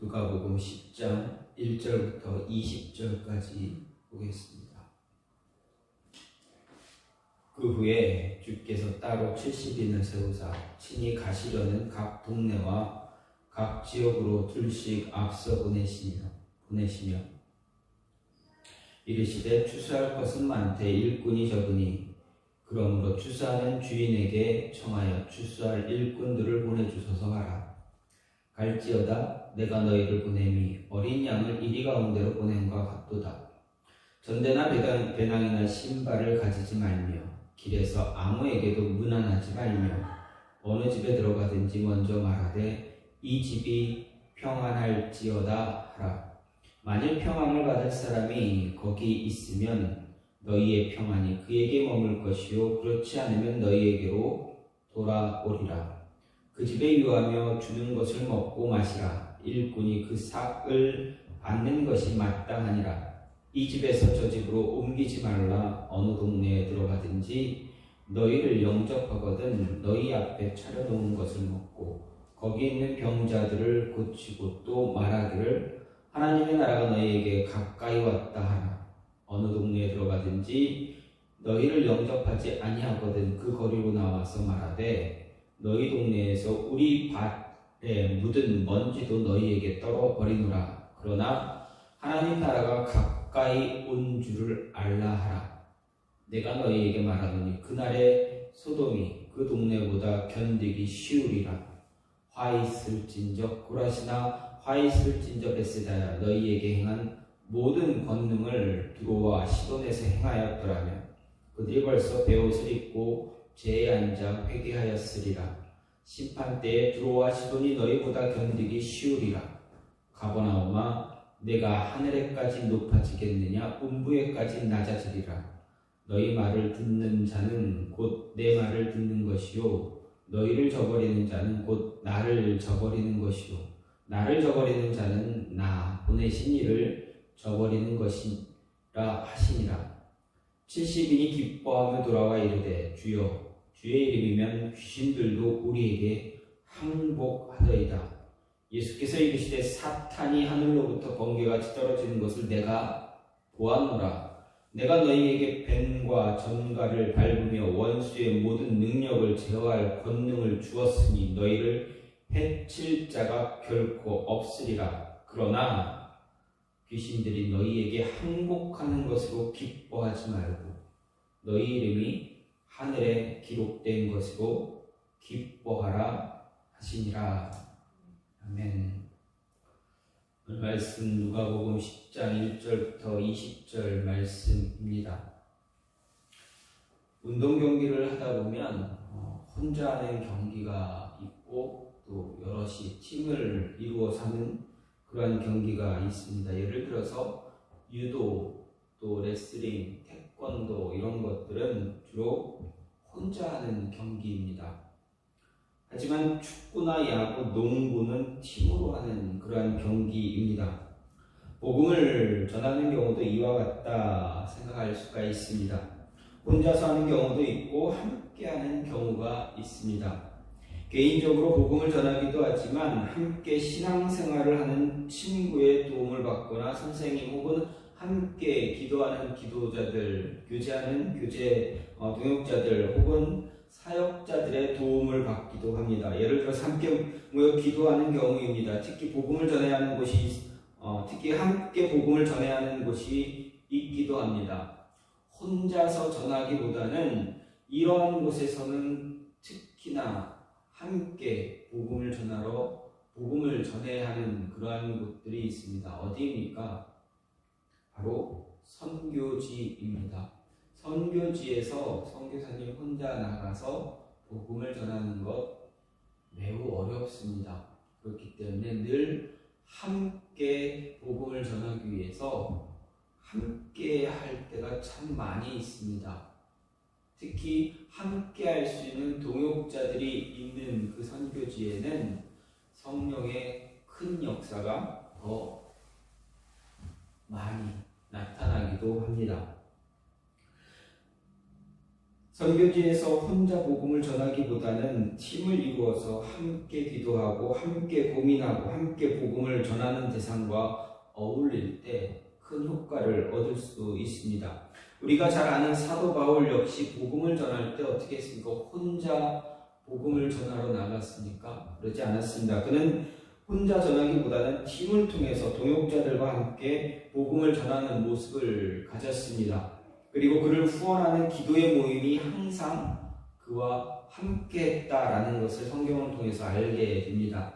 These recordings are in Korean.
누가복음 10장 1절부터 20절까지 보겠습니다. 그 후에 주께서 따로 70인을 세우사 친히 가시려는 각 동네와 각 지역으로 둘씩 앞서 보내시며 이르시되 추수할 것은 많되 일꾼이 적으니 그러므로 추수하는 주인에게 청하여 추수할 일꾼들을 보내주소서 하라. 갈지어다 내가 너희를 보냄이 어린 양을 이리 가운데로 보냄과 같도다. 전대나 배낭이나 신발을 가지지 말며 길에서 아무에게도 문안하지 말며 어느 집에 들어가든지 먼저 말하되 이 집이 평안할지어다 하라. 만일 평안을 받을 사람이 거기 있으면 너희의 평안이 그에게 머물 것이요 그렇지 않으면 너희에게로 돌아오리라. 그 집에 유하며 주는 것을 먹고 마시라. 일꾼이 그 삭을 받는 것이 마땅하니라. 이 집에서 저 집으로 옮기지 말라. 어느 동네에 들어가든지 너희를 영접하거든 너희 앞에 차려놓은 것을 먹고 거기 있는 병자들을 고치고 또 말하기를 하나님의 나라가 너희에게 가까이 왔다 하라. 어느 동네에 들어가든지 너희를 영접하지 아니하거든 그 거리로 나와서 말하되 너희 동네에서 우리 밭에 묻은 먼지도 너희에게 떨어버리노라. 그러나 하나님 나라가 가까이 온 줄을 알라 하라. 내가 너희에게 말하노니 그날에 소돔이 그 동네보다 견디기 쉬우리라. 화 있을진저 고라시나 화 있을진저 베세다야 너희에게 행한 모든 권능을 두로와 시돈에서 행하였더라면 그들이 벌써 베옷을 입고 제에 앉아 회개하였으리라. 심판때에 두로와 시돈이 너희보다 견디기 쉬우리라. 가버나움아 내가 하늘에까지 높아지겠느냐 음부에까지 낮아지리라. 너희 말을 듣는 자는 곧 내 말을 듣는 것이요 너희를 저버리는 자는 곧 나를 저버리는 것이요 나를 저버리는 자는 나 보내신 이를 저버리는 것이라 하시니라. 70인이 기뻐하며 돌아와 이르되 주여 주의 이름이면 귀신들도 우리에게 항복하더이다. 예수께서 이르시되 사탄이 하늘로부터 번개같이 떨어지는 것을 내가 보았노라. 내가 너희에게 뱀과 전갈을 밟으며 원수의 모든 능력을 제어할 권능을 주었으니 너희를 해칠 자가 결코 없으리라. 그러나 귀신들이 너희에게 항복하는 것으로 기뻐하지 말고 너희 이름이 하늘에 기록된 것으로 기뻐하라 하시니라. 아멘. 오늘 말씀 누가복음 10장 1절부터 20절 말씀입니다. 운동 경기를 하다 보면 혼자 하는 경기가 있고 또 여럿이 팀을 이루어서 하는 그러한 경기가 있습니다. 예를 들어서 유도, 또 레슬링, 태권도 이런 것들은 주로 혼자 하는 경기입니다. 하지만 축구나 야구, 농구는 팀으로 하는 그러한 경기입니다. 복음을 전하는 경우도 이와 같다 생각할 수가 있습니다. 혼자서 하는 경우도 있고 함께 하는 경우가 있습니다. 개인적으로 복음을 전하기도 하지만 함께 신앙생활을 하는 친구의 도움을 받거나 선생님 혹은 함께 기도하는 기도자들, 교제하는 동역자들 혹은 사역자들의 도움을 받기도 합니다. 예를 들어서 함께 모여 기도하는 경우입니다. 특히 복음을 전해야 하는 곳이 특히 함께 복음을 전해야 하는 곳이 있기도 합니다. 혼자서 전하기보다는 이러한 곳에서는 특히나 함께 복음을 전해야 하는 그러한 곳들이 있습니다. 어디입니까? 바로 선교지입니다. 선교지에서 선교사님 혼자 나가서 복음을 전하는 것 매우 어렵습니다. 그렇기 때문에 늘 함께 복음을 전하기 위해서 함께 할 때가 참 많이 있습니다. 특히 함께 할 수 있는 동역자들이 있는 그 선교지에는 성령의 큰 역사가 더 많이 나타나기도 합니다. 선교지에서 혼자 복음을 전하기보다는 팀을 이루어서 함께 기도하고 함께 고민하고 함께 복음을 전하는 대상과 어울릴 때 큰 효과를 얻을 수 있습니다. 우리가 잘 아는 사도 바울 역시 복음을 전할 때 어떻게 했습니까? 혼자 복음을 전하러 나갔습니까? 그러지 않았습니다. 그는 혼자 전하기보다는 팀을 통해서 동역자들과 함께 복음을 전하는 모습을 가졌습니다. 그리고 그를 후원하는 기도의 모임이 항상 그와 함께 했다라는 것을 성경을 통해서 알게 됩니다.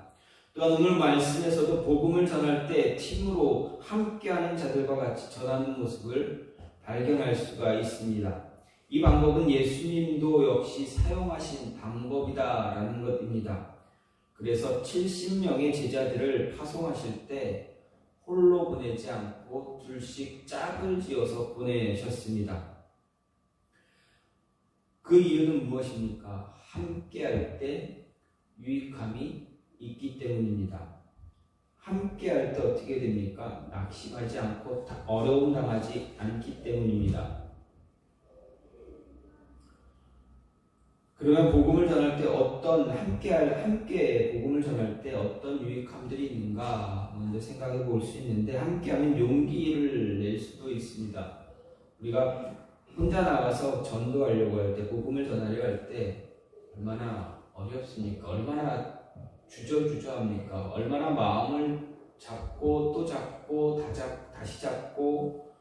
또한 오늘 말씀에서도 복음을 전할 때 팀으로 함께하는 자들과 같이 전하는 모습을 발견할 수가 있습니다. 이 방법은 예수님도 역시 사용하신 방법이다라는 것입니다. 그래서 70명의 제자들을 파송하실 때 홀로 보내지 않고 둘씩 짝을 지어서 보내셨습니다. 그 이유는 무엇입니까? 함께할 때 유익함이 있기 때문입니다. 함께할 때 어떻게 됩니까? 낙심하지 않고 어려움 당하지 않기 때문입니다. 그러면 복음을 전할 때 함께 복음을 전할 때 어떤 유익함들이 있는가 먼저 생각해 볼 수 있는데, 함께하면 용기를 낼 수도 있습니다. 우리가 혼자 나가서 전도하려고 할 때, 복음을 전하려고 할 때 얼마나 어렵습니까? 얼마나 주저주저합니까? 얼마나 마음을 잡고 또 잡고 다시 잡고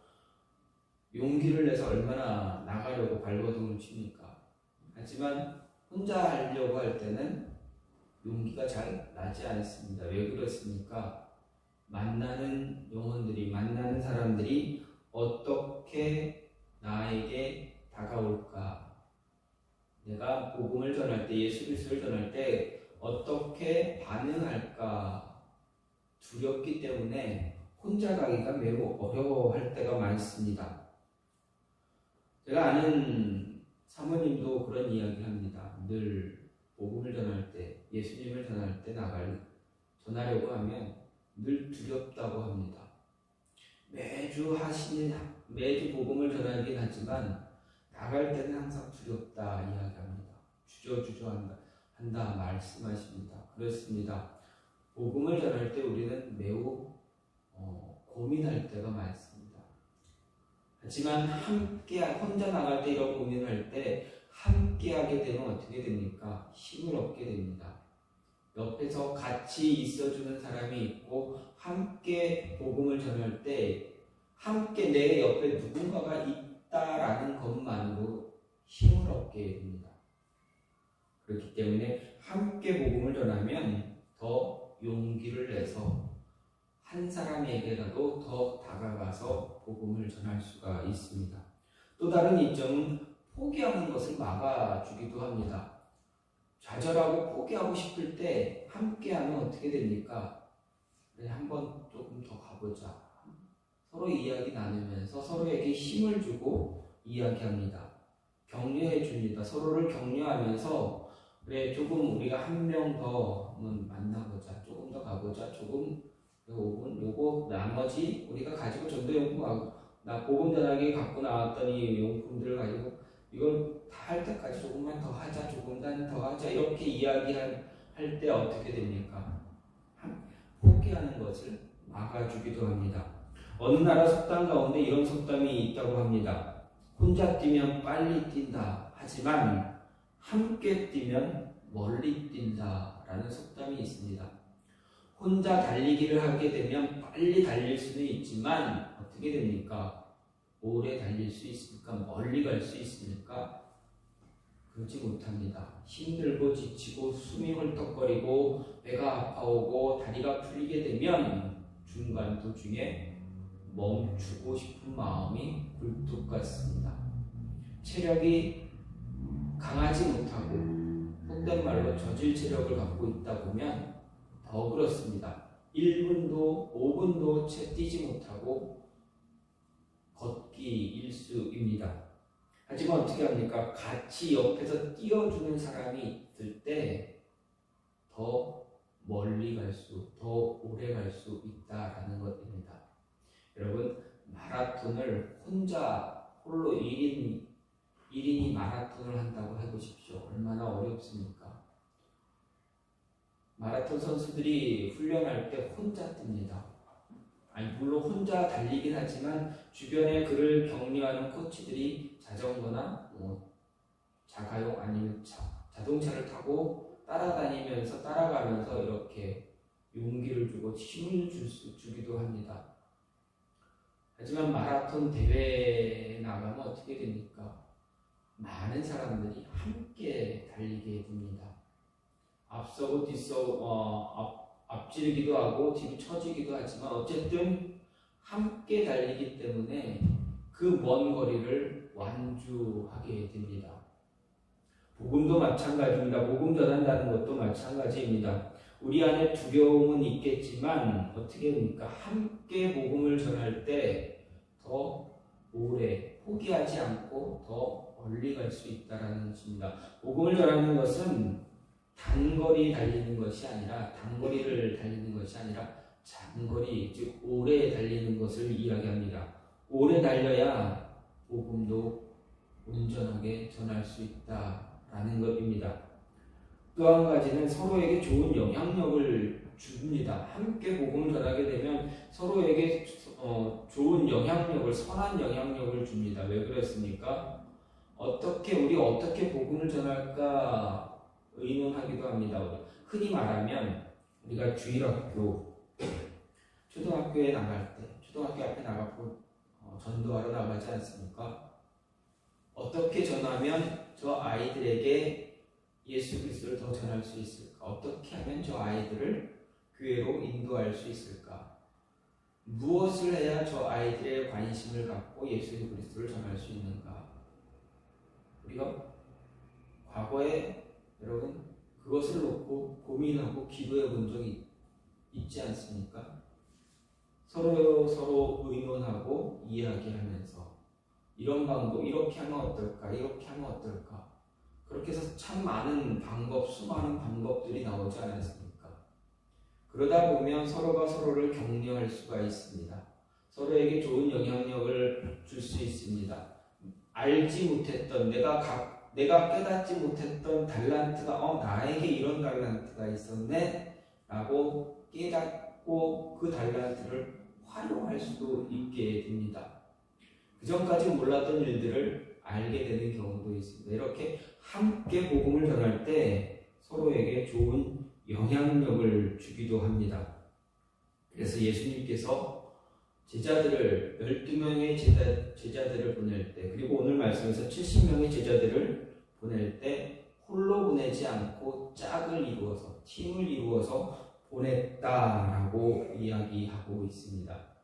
용기를 내서 얼마나 나가려고 발버둥을 칩니까? 하지만 혼자 하려고 할 때는 용기가 잘 나지 않습니다. 왜 그렇습니까? 만나는 영혼들이, 만나는 사람들이 어떻게 나에게 다가올까? 내가 복음을 전할 때, 예수 그리스도를 전할 때 어떻게 반응할까 두렵기 때문에 혼자 가기가 매우 어려워할 때가 많습니다. 제가 아는 사모님도 그런 이야기를 합니다. 늘 복음을 전할 때, 예수님을 전할 때 전하려고 하면 늘 두렵다고 합니다. 매주 복음을 전하긴 하지만 나갈 때는 항상 두렵다 이야기합니다. 주저주저한다 말씀하십니다. 그렇습니다. 복음을 전할 때 우리는 매우 고민할 때가 많습니다. 하지만 혼자 나갈 때 이런 고민을 할 때 함께하게 되면 어떻게 됩니까? 힘을 얻게 됩니다. 옆에서 같이 있어주는 사람이 있고 함께 복음을 전할 때 함께 내 옆에 누군가가 있다라는 것만으로 힘을 얻게 됩니다. 그렇기 때문에 함께 복음을 전하면 더 용기를 내서 한 사람에게라도 더 다가가서 복음을 전할 수가 있습니다. 또 다른 이점은 포기하는 것을 막아주기도 합니다. 좌절하고 포기하고 싶을 때 함께하면 어떻게 됩니까? 그래, 한번 조금 더 가보자. 서로 이야기 나누면서 서로에게 힘을 주고 이야기합니다. 격려해 줍니다. 서로를 격려하면서 그래, 조금 우리가 한 명 더 만나보자. 조금 더 가보자. 조금 5분 요거 나머지 우리가 가지고 전도용품 나 복음 전하기 갖고 나왔더니 용품들을 가지고 이걸 다 할 때까지 조금만 더 하자, 조금만 더 하자 이렇게 이야기할 때 어떻게 됩니까? 포기하는 것을 막아주기도 합니다. 어느 나라 속담 가운데 이런 속담이 있다고 합니다. 혼자 뛰면 빨리 뛴다. 하지만 함께 뛰면 멀리 뛴다 라는 속담이 있습니다. 혼자 달리기를 하게 되면 빨리 달릴 수는 있지만 어떻게 됩니까? 오래 달릴 수 있습니까? 멀리 갈 수 있습니까? 그렇지 못합니다. 힘들고 지치고 숨이 헐떡거리고 배가 아파오고 다리가 풀리게 되면 중간 도중에 멈추고 싶은 마음이 굴뚝 같습니다. 체력이 강하지 못하고 속된 말로 저질 체력을 갖고 있다 보면 더 그렇습니다. 1분도 5분도 채 뛰지 못하고 걷기 일수입니다. 하지만 어떻게 합니까? 같이 옆에서 띄워주는 사람이 있을 때 더 멀리 갈 수, 더 오래 갈 수 있다라는 것입니다. 여러분, 마라톤을 홀로 1인 1인이 마라톤을 한다고 해보십시오. 얼마나 어렵습니까? 마라톤 선수들이 훈련할 때 혼자 뜁니다. 아니, 물론 혼자 달리긴 하지만 주변에 그를 격려하는 코치들이 자전거나 자가용 아니면 자동차를 타고 따라가면서 이렇게 용기를 주고 힘을 주기도 합니다. 하지만 마라톤 대회에 나가면 어떻게 됩니까? 많은 사람들이 함께 달리게 됩니다. 앞서고 앞지르기도 하고 뒤로 처지기도 하지만 어쨌든 함께 달리기 때문에 그 먼 거리를 완주하게 됩니다. 복음도 마찬가지입니다. 복음 전한다는 것도 마찬가지입니다. 우리 안에 두려움은 있겠지만 어떻게 됩니까? 함께 복음을 전할 때 더 오래 포기하지 않고 더 멀리 갈 수 있다는 것입니다. 복음을 전하는 것은 단거리를 달리는 것이 아니라 장거리, 즉 오래 달리는 것을 이야기합니다. 오래 달려야 복음도 온전하게 전할 수 있다라는 것입니다. 또 한 가지는 서로에게 좋은 영향력을 줍니다. 함께 복음을 전하게 되면 서로에게 좋은 영향력을, 선한 영향력을 줍니다. 왜 그렇습니까? 우리 어떻게 복음을 전할까 의논하기도 합니다. 흔히 말하면 우리가 주일학교, 초등학교에 나갈 때, 초등학교 앞에 나가고 전도하러 나가지 않습니까? 어떻게 전하면 저 아이들에게 예수 그리스도를 더 전할 수 있을까? 어떻게 하면 저 아이들을 교회로 인도할 수 있을까? 무엇을 해야 저 아이들의 관심을 갖고 예수 그리스도를 전할 수 있는가? 우리가 과거에 여러분 그것을 놓고 고민하고 기도해 본 적이 있지 않습니까? 서로 의논하고 이야기하면서 이런 방법, 이렇게 하면 어떨까? 이렇게 하면 어떨까? 그렇게 해서 참 많은 수많은 방법들이 나오지 않았습니까? 그러다 보면 서로가 서로를 격려할 수가 있습니다. 서로에게 좋은 영향력을 줄 수 있습니다. 알지 못했던, 내가 깨닫지 못했던 달란트가 나에게 이런 달란트가 있었네 라고 깨닫고 그 달란트를 활용할 수도 있게 됩니다. 그전까지 몰랐던 일들을 알게 되는 경우도 있습니다. 이렇게 함께 복음을 전할 때 서로에게 좋은 영향력을 주기도 합니다. 그래서 예수님께서 12명의 제자들을 보낼 때, 그리고 오늘 말씀에서 70명의 제자들을 보낼 때 홀로 보내지 않고 팀을 이루어서 보냈다라고 이야기하고 있습니다.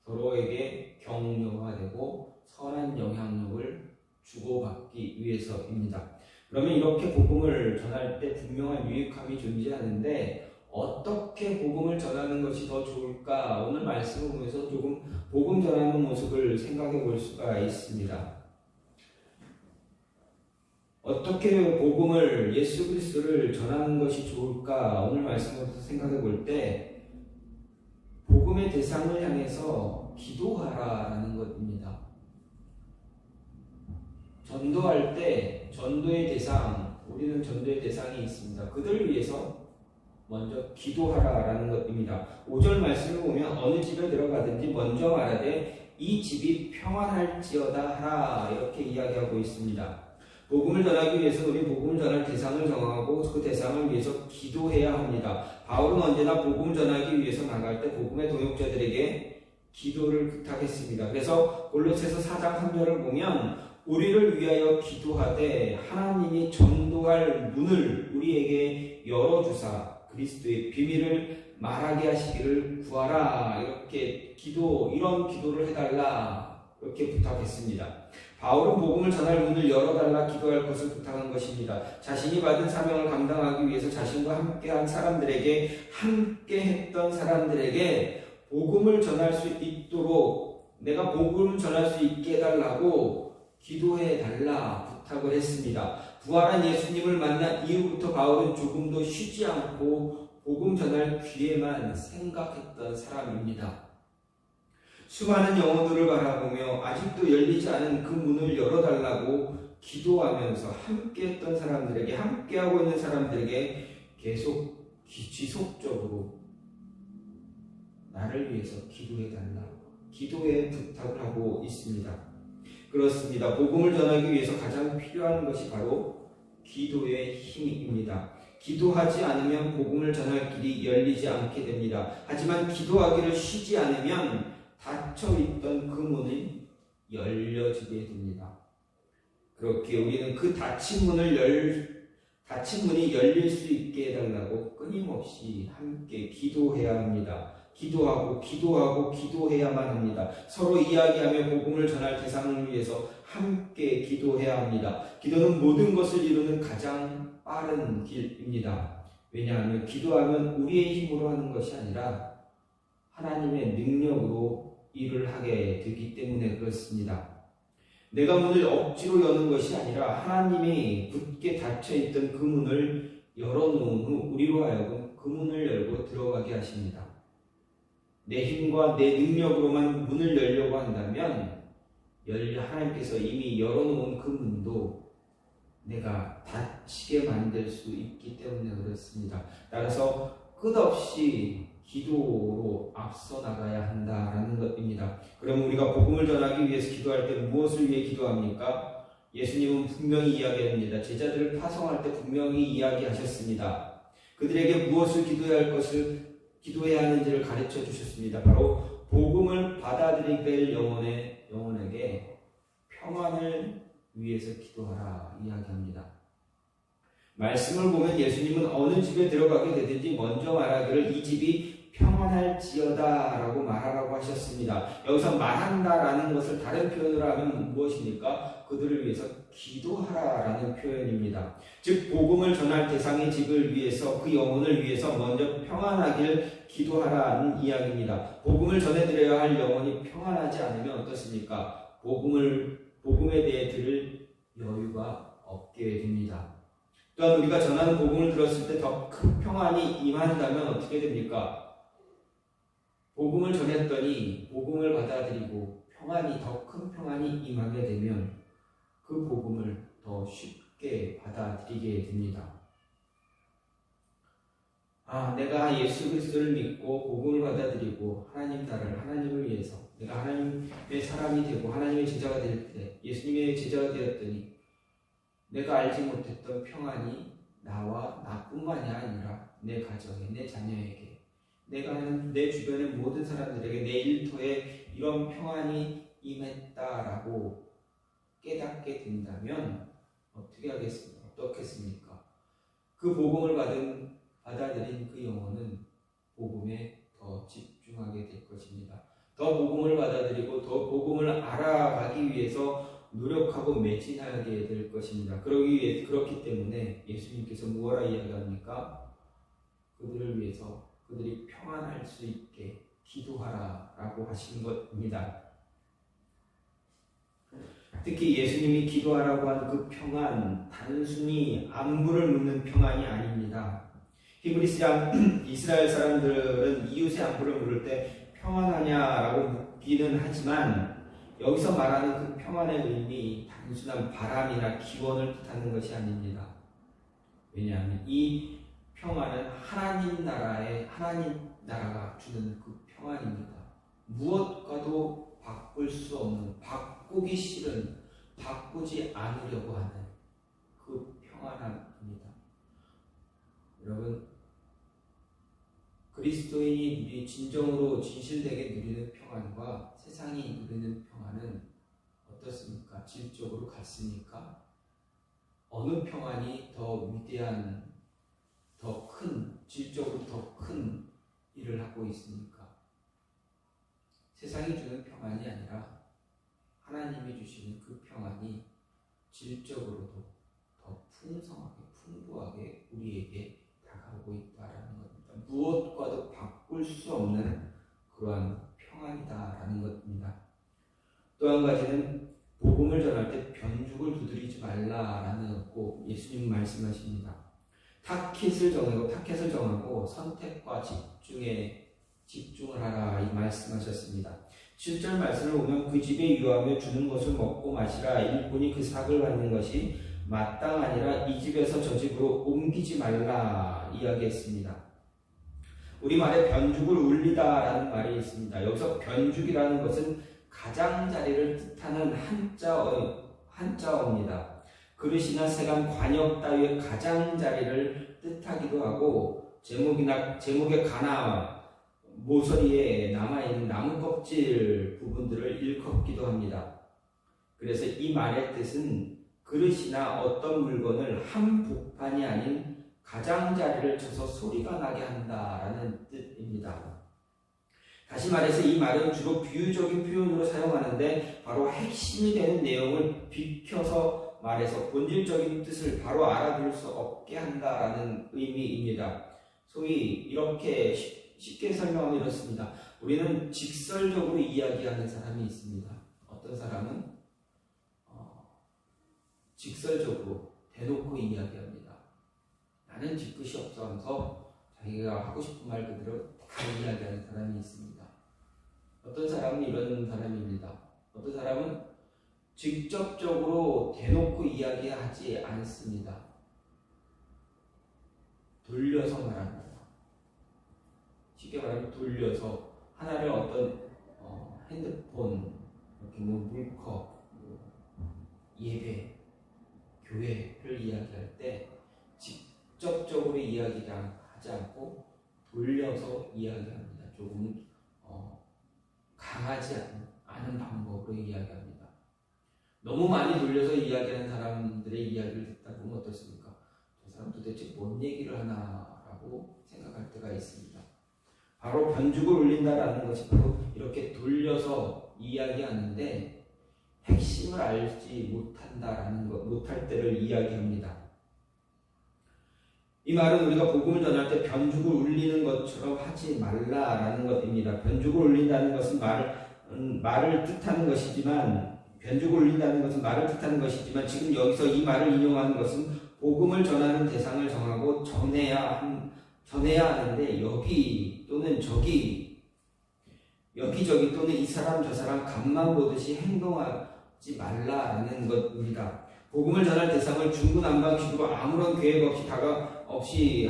서로에게 격려가 되고 선한 영향력을 주고받기 위해서입니다. 그러면 이렇게 복음을 전할 때 분명한 유익함이 존재하는데 어떻게 복음을 전하는 것이 더 좋을까? 오늘 말씀을 보면서 조금 복음 전하는 모습을 생각해 볼 수가 있습니다. 어떻게 복음을, 예수 그리스도를 전하는 것이 좋을까? 오늘 말씀을 생각해 볼 때 복음의 대상을 향해서 기도하라라는 것입니다. 전도할 때 우리는 전도의 대상이 있습니다. 그들을 위해서 먼저 기도하라라는 것입니다. 5절 말씀을 보면 어느 집에 들어가든지 먼저 말하되 이 집이 평안할지어다 하라 이렇게 이야기하고 있습니다. 복음을 전하기 위해서 우리 복음을 전할 대상을 정하고 그 대상을 위해서 기도해야 합니다. 바울은 언제나 복음 전하기 위해서 나갈 때 복음의 동역자들에게 기도를 부탁했습니다. 그래서 골로새서 4장 3절을 보면 우리를 위하여 기도하되 하나님이 전도할 문을 우리에게 열어주사 그리스도의 비밀을 말하게 하시기를 구하라 이런 기도를 해달라 이렇게 부탁했습니다. 바울은 복음을 전할 문을 열어달라 기도할 것을 부탁한 것입니다. 자신이 받은 사명을 감당하기 위해서 자신과 함께한 사람들에게 함께했던 사람들에게 복음을 전할 수 있도록 내가 복음을 전할 수 있게 해달라고 기도해달라 부탁을 했습니다. 부활한 예수님을 만난 이후부터 바울은 조금도 쉬지 않고 복음 전할 기회만 생각했던 사람입니다. 수많은 영혼들을 바라보며 아직도 열리지 않은 그 문을 열어달라고 기도하면서 함께했던 사람들에게, 함께하고 있는 사람들에게 계속 지속적으로 나를 위해서 기도해달라고 기도의 부탁을 하고 있습니다. 그렇습니다. 복음을 전하기 위해서 가장 필요한 것이 바로 기도의 힘입니다. 기도하지 않으면 복음을 전할 길이 열리지 않게 됩니다. 하지만 기도하기를 쉬지 않으면 닫혀있던 그 문이 열려지게 됩니다. 그렇게 우리는 그 닫힌 문이 열릴 수 있게 해달라고 끊임없이 함께 기도해야 합니다. 기도해야만 합니다. 서로 이야기하며 복음을 전할 대상을 위해서 함께 기도해야 합니다. 기도는 모든 것을 이루는 가장 빠른 길입니다. 왜냐하면 기도하면 우리의 힘으로 하는 것이 아니라 하나님의 능력으로 일을 하게 되기 때문에 그렇습니다. 내가 문을 억지로 여는 것이 아니라 하나님이 굳게 닫혀있던 그 문을 열어놓은 후 우리로 하여금 그 문을 열고 들어가게 하십니다. 내 힘과 내 능력으로만 문을 열려고 한다면 하나님께서 이미 열어놓은 그 문도 내가 닫히게 만들 수 있기 때문에 그렇습니다. 따라서 끝없이 기도로 앞서 나가야 한다라는 것입니다. 그럼 우리가 복음을 전하기 위해서 기도할 때 무엇을 위해 기도합니까? 예수님은 분명히 이야기합니다. 제자들을 파송할 때 분명히 이야기하셨습니다. 그들에게 무엇을 기도해야 하는지를 가르쳐 주셨습니다. 바로 복음을 받아들이게 될 영혼에게 평안을 위해서 기도하라 이야기합니다. 말씀을 보면 예수님은 어느 집에 들어가게 되든지 먼저 말하기를 이 집이 평안할지어다 라고 말하라고 하셨습니다. 여기서 말한다라는 것을 다른 표현으로 하면 무엇입니까? 그들을 위해서 기도하라라는 표현입니다. 즉 복음을 전할 대상의 집을 위해서 그 영혼을 위해서 먼저 평안하길 기도하라는 이야기입니다. 복음을 전해드려야 할 영혼이 평안하지 않으면 어떻습니까? 복음에 대해 들을 여유가 없게 됩니다. 또한 우리가 전하는 복음을 들었을 때 더 큰 평안이 임한다면 어떻게 됩니까? 복음을 전했더니 복음을 받아들이고 더 큰 평안이 임하게 되면 그 복음을 더 쉽게 받아들이게 됩니다. 내가 예수 그리스도를 믿고 복음을 받아들이고 하나님을 위해서 내가 하나님의 사람이 되고 하나님의 제자가 될 때 예수님의 제자가 되었더니 내가 알지 못했던 평안이 나와 나뿐만이 아니라 내 가정에, 내 자녀에게, 내 주변의 모든 사람들에게, 내 일터에 이런 평안이 임했다라고 깨닫게 된다면 어떻겠습니까? 그 복음을 받아들인 그 영혼은 복음에 더 집중하게 될 것입니다. 더 복음을 받아들이고 더 복음을 알아가기 위해서 노력하고 매진하게 될 것입니다. 그렇기 때문에 예수님께서 무엇라 이야기합니까? 그들을 위해서 그들이 평안할 수 있게 기도하라라고 하신 것입니다. 특히 예수님이 기도하라고 한 그 평안, 단순히 안부를 묻는 평안이 아닙니다. 이스라엘 사람들은 이웃의 안부를 물을 때 평안하냐라고 묻기는 하지만 여기서 말하는 그 평안의 의미 단순한 바람이나 기원을 뜻하는 것이 아닙니다. 왜냐하면 이 평안은 하나님 나라가 주는 그 평안입니다. 무엇과도 바꿀 수 없는, 바꾸기 싫은, 바꾸지 않으려고 하는 그 평안함입니다. 여러분, 그리스도인이 진정으로 진실되게 누리는 평안과 세상이 누리는 평안은 어떻습니까? 질적으로 같습니까? 어느 평안이 더 위대한, 질적으로 더 큰 일을 하고 있습니까? 세상이 주는 평안이 아니라 하나님이 주시는 그 평안이 질적으로도 더 풍성하게, 풍부하게 우리에게 다가오고 있다라는 겁니다. 무엇과도 바꿀 수 없는 그러한 평안이다라는 것입니다. 또 한 가지는 복음을 전할 때 변죽을 두드리지 말라라는 거 예수님 말씀하십니다. 타켓을 정하고 선택과 집중을 하라 이 말씀하셨습니다. 7절 말씀을 보면 그 집에 유하며 주는 것을 먹고 마시라. 일꾼이 그 삭을 받는 것이 마땅하니라. 이 집에서 저 집으로 옮기지 말라 이야기했습니다. 우리말에 변죽을 울리다라는 말이 있습니다. 여기서 변죽이라는 것은 가장자리를 뜻하는 한자어입니다. 그릇이나 세간, 관역 따위의 가장자리를 뜻하기도 하고 제목의 가나 모서리에 남아있는 나무 껍질 부분들을 일컫기도 합니다. 그래서 이 말의 뜻은 그릇이나 어떤 물건을 한 복판이 아닌 가장자리를 쳐서 소리가 나게 한다라는 뜻입니다. 다시 말해서 이 말은 주로 비유적인 표현으로 사용하는데 바로 핵심이 되는 내용을 비켜서 말해서 본질적인 뜻을 바로 알아들을 수 없게 한다라는 의미입니다. 소위 이렇게 쉽게 설명하면 이렇습니다. 우리는 직설적으로 이야기하는 사람이 있습니다. 어떤 사람은 직설적으로 대놓고 이야기합니다. 나는 뒤끝이 없어 하면서 자기가 하고 싶은 말 그대로 다 이야기하는 사람이 있습니다. 어떤 사람은 이런 사람입니다. 어떤 사람은 직접적으로 대놓고 이야기하지 않습니다. 돌려서 말합니다. 쉽게 말하면 돌려서 하나를 어떤 핸드폰, 이렇게 물컵, 예배, 교회를 이야기할 때 직접적으로 이야기하지 않고 돌려서 이야기합니다. 조금 강하지 않은 방법으로 이야기합니다. 너무 많이 돌려서 이야기하는 사람들의 이야기를 듣다 보면 어떻습니까? 저 사람 도대체 뭔 얘기를 하나라고 생각할 때가 있습니다. 바로 변죽을 울린다라는 것이 바로 이렇게 돌려서 이야기하는데 핵심을 알지 못할 때를 이야기합니다. 이 말은 우리가 복음을 전할 때 변죽을 울리는 것처럼 하지 말라라는 것입니다. 변죽을 울린다는 것은 말을 뜻하는 것이지만, 변죽을 울린다는 것은 말을 뜻하는 것이지만, 지금 여기서 이 말을 인용하는 것은 복음을 전하는 대상을 정하고 전해야 하는데 여기 또는 저기, 여기저기 또는 이 사람 저 사람 간만 보듯이 행동하지 말라라는 것입니다. 복음을 전할 대상을 중구난방식으로 아무런 계획 없이 다가가지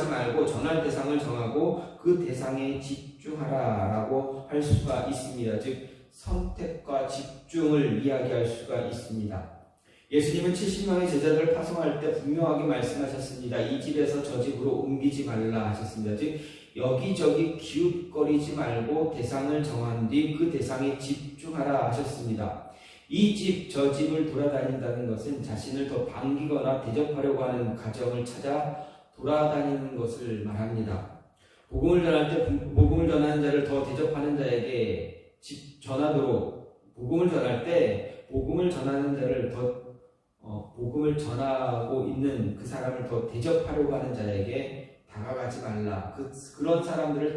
말고 전할 대상을 정하고 그 대상에 집중하라라고 할 수가 있습니다. 즉 선택과 집중을 이야기할 수가 있습니다. 예수님은 70명의 제자들을 파송할 때 분명하게 말씀하셨습니다. 이 집에서 저 집으로 옮기지 말라 하셨습니다. 즉 여기저기 기웃거리지 말고 대상을 정한 뒤 그 대상에 집중하라 하셨습니다. 이 집, 저 집을 돌아다닌다는 것은 자신을 더 반기거나 대접하려고 하는 가정을 찾아 돌아다니는 것을 말합니다. 복음을 전하는 자를 더 대접하는 자에게 전하도록, 복음을 전할 때 복음을 전하는 자를 복음을 전하고 있는 그 사람을 더 대접하려고 하는 자에게 다가가지 말라. 그런 사람들을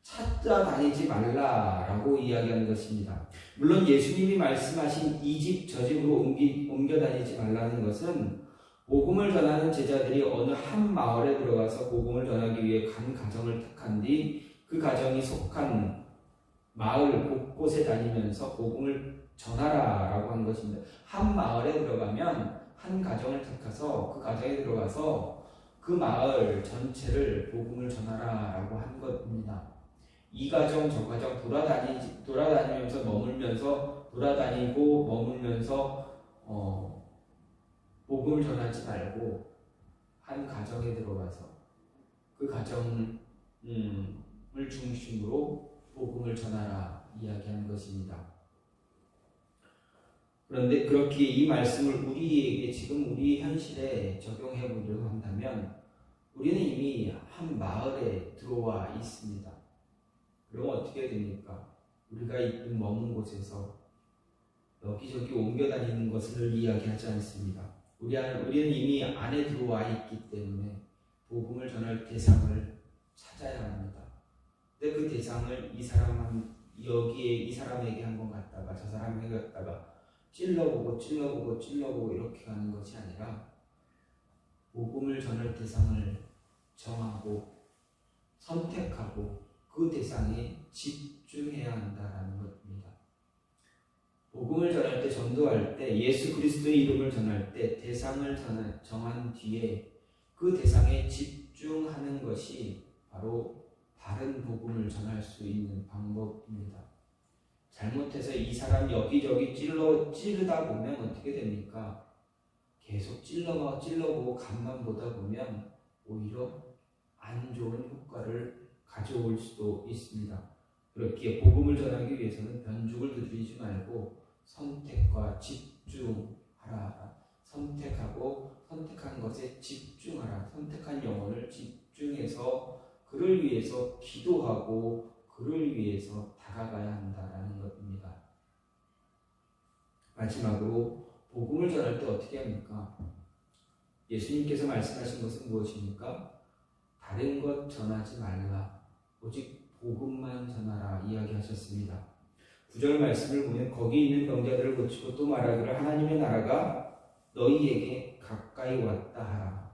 찾아다니지 말라라고 이야기하는 것입니다. 물론 예수님이 말씀하신 이 집 저 집으로 옮겨 다니지 말라는 것은 복음을 전하는 제자들이 어느 한 마을에 들어가서 복음을 전하기 위해 간 가정을 택한 뒤 그 가정이 속한 마을 곳곳에 다니면서 복음을 전하라라고 하는 것입니다. 한 마을에 들어가면 한 가정을 택해서 그 가정에 들어가서 그 마을 전체를 복음을 전하라라고 한 것입니다. 이 가정 저 가정 돌아다니면서 머물면서 복음을 전하지 말고 한 가정에 들어가서 그 가정을 중심으로 복음을 전하라 이야기하는 것입니다. 그런데 그렇게 이 말씀을 우리에게 지금 우리 현실에 적용해 보려고 한다면 우리는 이미 한 마을에 들어와 있습니다. 그러면 어떻게 됩니까? 우리가 있는 머문 곳에서 여기저기 옮겨 다니는 것을 이야기하지 않습니다. 우리는 이미 안에 들어와 있기 때문에 복음을 전할 대상을 찾아야 합니다. 근데 그 대상을 이 사람에게 한 번 갔다가 저 사람에게 갔다가 찔러보고 이렇게 가는 것이 아니라 복음을 전할 대상을 정하고 선택하고 그 대상에 집중해야 한다라는 것입니다. 복음을 전할 때, 전도할 때, 예수 그리스도의 이름을 전할 때 대상을 정한 뒤에 그 대상에 집중하는 것이 바로 바른 복음을 전할 수 있는 방법입니다. 잘못해서 이 사람 여기저기 찌르다 보면 어떻게 됩니까? 계속 찔러보고 간만 보다 보면 오히려 안 좋은 효과를 가져올 수도 있습니다. 그렇기에 복음을 전하기 위해서는 변죽을 두드리지 말고 선택과 집중하라. 선택하고 선택한 것에 집중하라. 선택한 영혼을 집중해서 그를 위해서 기도하고 그를 위해서 다가가야 한다라는 것입니다. 마지막으로 복음을 전할 때 어떻게 합니까? 예수님께서 말씀하신 것은 무엇입니까? 다른 것 전하지 말라. 오직 복음만 전하라 이야기하셨습니다. 9절 말씀을 보면 거기 있는 병자들을 고치고 또 말하기를 하나님의 나라가 너희에게 가까이 왔다 하라.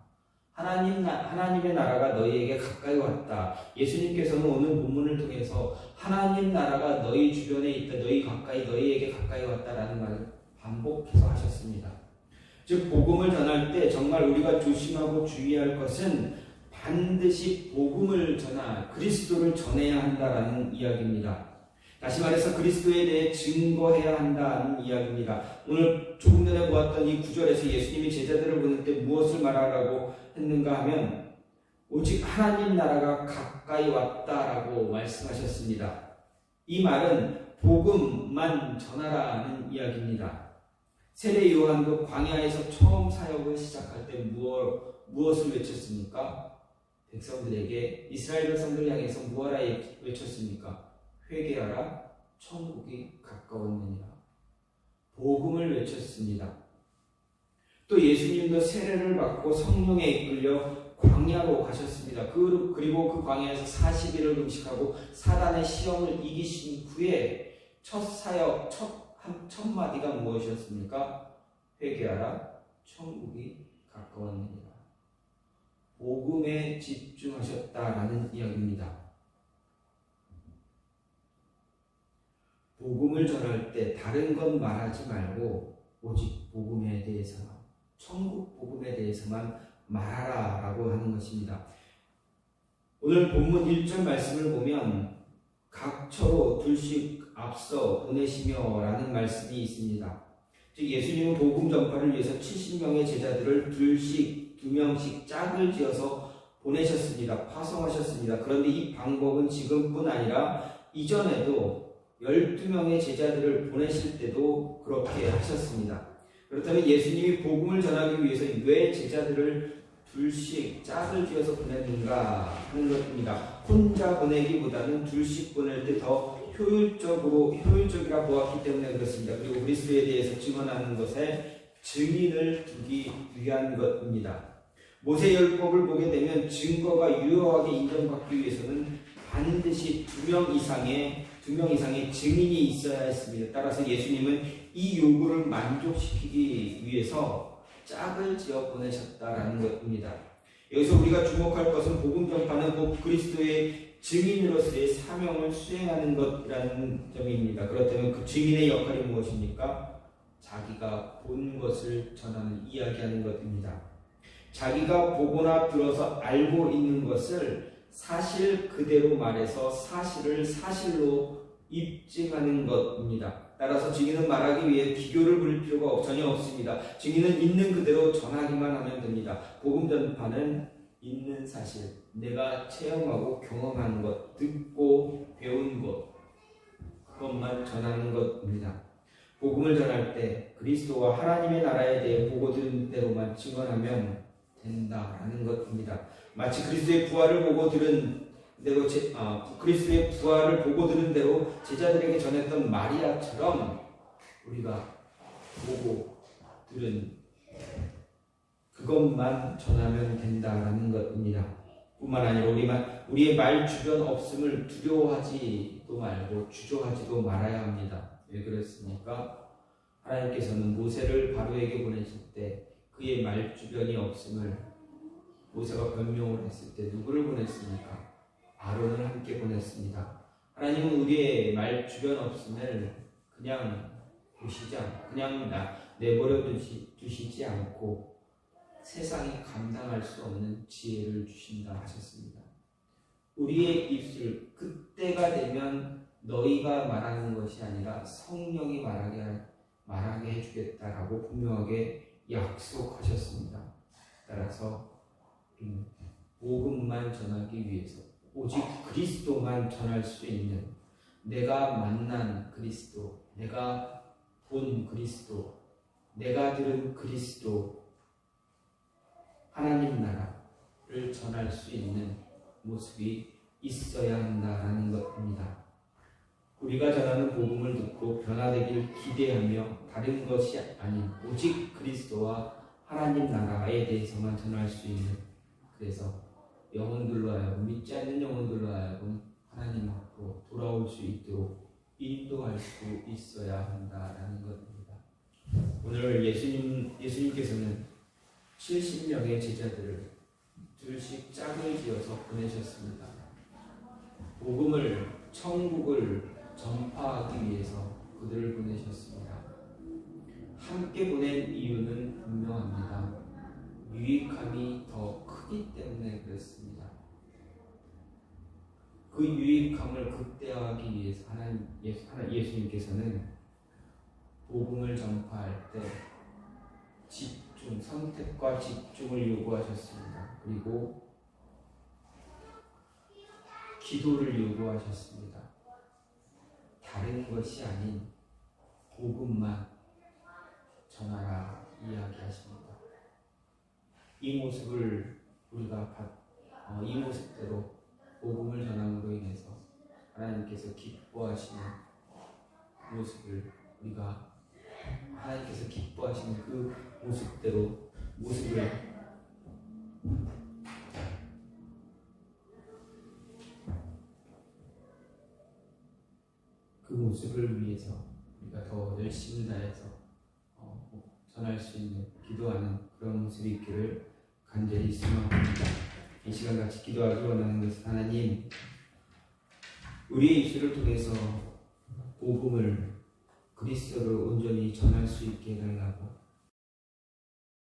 하나님의 나라가 너희에게 가까이 왔다. 예수님께서는 오늘 본문을 통해서 하나님 나라가 너희 주변에 있다. 너희에게 가까이 왔다라는 말을 반복해서 하셨습니다. 즉 복음을 전할 때 정말 우리가 조심하고 주의할 것은 반드시 복음을 그리스도를 전해야 한다라는 이야기입니다. 다시 말해서 그리스도에 대해 증거해야 한다는 이야기입니다. 오늘 조금 전에 보았던 이 9절에서 예수님이 제자들을 보낼 때 무엇을 말하라고 했는가 하면 오직 하나님 나라가 가까이 왔다라고 말씀하셨습니다. 이 말은 복음만 전하라는 이야기입니다. 세례 요한도 광야에서 처음 사역을 시작할 때 무엇을 외쳤습니까? 백성들에게 이스라엘 백성들 향해서 무엇라 외쳤습니까? 회개하라, 천국이 가까웠느니라. 복음을 외쳤습니다. 또 예수님도 세례를 받고 성령에 이끌려 광야로 가셨습니다. 그리고 그 광야에서 40일을 금식하고 사단의 시험을 이기신 후에 첫 사역, 첫 마디가 무엇이었습니까? 회개하라, 천국이 가까웠느니라. 복음에 집중하셨다라는 이야기입니다. 복음을 전할 때 다른 건 말하지 말고 오직 복음에 대해서만, 천국 복음에 대해서만 말하라라고 하는 것입니다. 오늘 본문 1절 말씀을 보면 각처로 둘씩 앞서 보내시며 라는 말씀이 있습니다. 즉 예수님은 복음 전파를 위해서 70명의 제자들을 둘씩 2명씩 짝을 지어서 보내셨습니다. 파송하셨습니다. 그런데 이 방법은 지금뿐 아니라 이전에도 12명의 제자들을 보내실 때도 그렇게 하셨습니다. 그렇다면 예수님이 복음을 전하기 위해서 왜 제자들을 둘씩 짝을 지어서 보냈는가 하는 것입니다. 혼자 보내기보다는 둘씩 보낼 때 더 효율적이라 보았기 때문에 그렇습니다. 그리고 그리스도에 대해서 증언하는 것에 증인을 두기 위한 것입니다. 모세율법을 보게 되면 증거가 유효하게 인정받기 위해서는 반드시 2명 이상의 증인이 있어야 했습니다. 따라서 예수님은 이 요구를 만족시키기 위해서 짝을 지어 보내셨다라는 것입니다. 여기서 우리가 주목할 것은 복음 전파는 곧 그리스도의 증인으로서의 사명을 수행하는 것이라는 점입니다. 그렇다면 그 증인의 역할이 무엇입니까? 자기가 본 것을 전하는, 이야기하는 것입니다. 자기가 보거나 들어서 알고 있는 것을 사실 그대로 말해서 사실을 사실로 입증하는 것입니다. 따라서 증인은 말하기 위해 비교를 부릴 필요가 전혀 없습니다. 증인은 있는 그대로 전하기만 하면 됩니다. 복음 전파는 있는 사실, 내가 체험하고 경험한 것, 듣고 배운 것, 그것만 전하는 것입니다. 복음을 전할 때 그리스도와 하나님의 나라에 대해 보고 들은 대로만 증언하면 된다라는 것입니다. 마치 그리스도의 부활을 보고 들은 대로 그리스도의 부활을 보고 들은 대로 제자들에게 전했던 마리아처럼 우리가 보고 들은 그것만 전하면 된다라는 것입니다. 뿐만 아니라 우리의 말 주변 없음을 두려워하지도 말고 주저하지도 말아야 합니다. 왜 그렇습니까? 하나님께서는 모세를 바로에게 보내실 때 그의 말 주변이 없음을 모세가 변명을 했을 때 누구를 보냈습니까? 아론을 함께 보냈습니다. 하나님은 우리의 말 주변 없음을 그냥 그냥 내버려 두시지 않고 세상이 감당할 수 없는 지혜를 주신다 하셨습니다. 우리의 입술 그때가 되면 너희가 말하는 것이 아니라 성령이 말하게 해주겠다라고 분명하게 약속하셨습니다. 따라서 복음만 전하기 위해서 오직 그리스도만 전할 수 있는, 내가 만난 그리스도, 내가 본 그리스도, 내가 들은 그리스도, 하나님 나라를 전할 수 있는 모습이 있어야 한다라는 것입니다. 우리가 전하는 복음을 듣고 변화되길 기대하며 다른 것이 아닌 오직 그리스도와 하나님 나라에 대해서만 전할 수 있는, 그래서 영혼들로 하여금, 믿지 않는 영혼들로 하여금 하나님 앞으로 돌아올 수 있도록 인도할 수 있어야 한다라는 것입니다. 오늘 예수님께서는 70명의 제자들을 둘씩 짝을 지어서 보내셨습니다. 복음을, 천국을 전파하기 위해서 그들을 보내셨습니다. 함께 보낸 이유는 분명합니다. 유익함이 더 크기 때문에 그렇습니다. 그 유익함을 극대화하기 위해서 예수님께서는 복음을 전파할 때 선택과 집중을 요구하셨습니다. 그리고 기도를 요구하셨습니다. 다른 것이 아닌 복음만 전하라 이야기하십니다. 이 모습을 이 모습대로 복음을 전함으로 인해서 하나님께서 기뻐하시는 모습을 하나님께서 기뻐하시는 그 모습을 위해서 우리가 더 열심을 다해서 전할 수 있는, 기도하는 그런 모습이 있기를 간절히 소망합니다. 이 시간 같이 기도하기 원하는 것은, 하나님, 우리의 입술을 통해서 복음을, 그리스도를 온전히 전할 수 있게 해달라고,